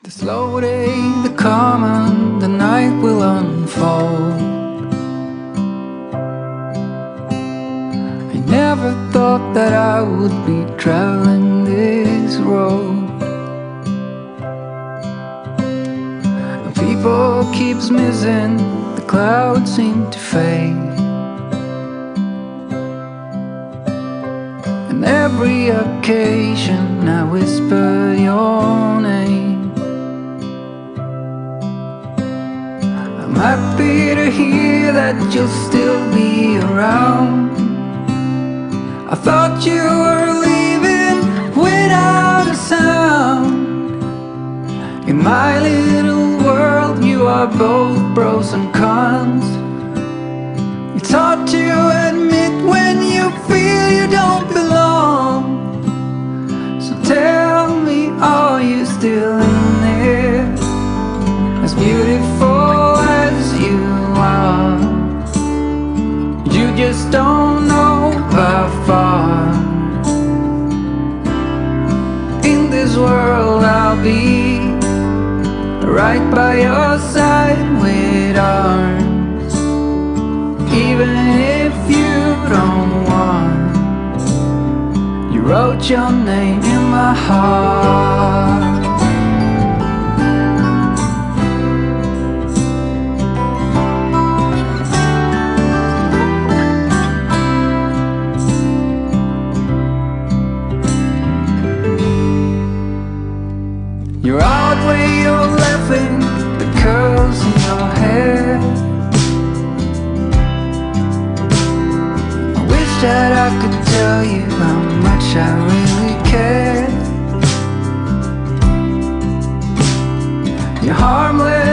The slow day, the calm, and the night will unfold. I never thought that I would be traveling this road. People keeps missing, the clouds seem to fade, and every occasion I whisper your name. I'm happy to hear that you'll still be around. I thought you were leaving without a sound. In my little world, you are both pros and cons. It's hard to admit when you feel you don't belong. So tell me, are you still in there? As beautiful as you are, you just don't know how far. In this world I'll be right by your side with arms, even if you don't want. You wrote your name in my heart. You're out where you're laughing, the curls in your hair. I wish that I could tell you how much I really care. You're harmless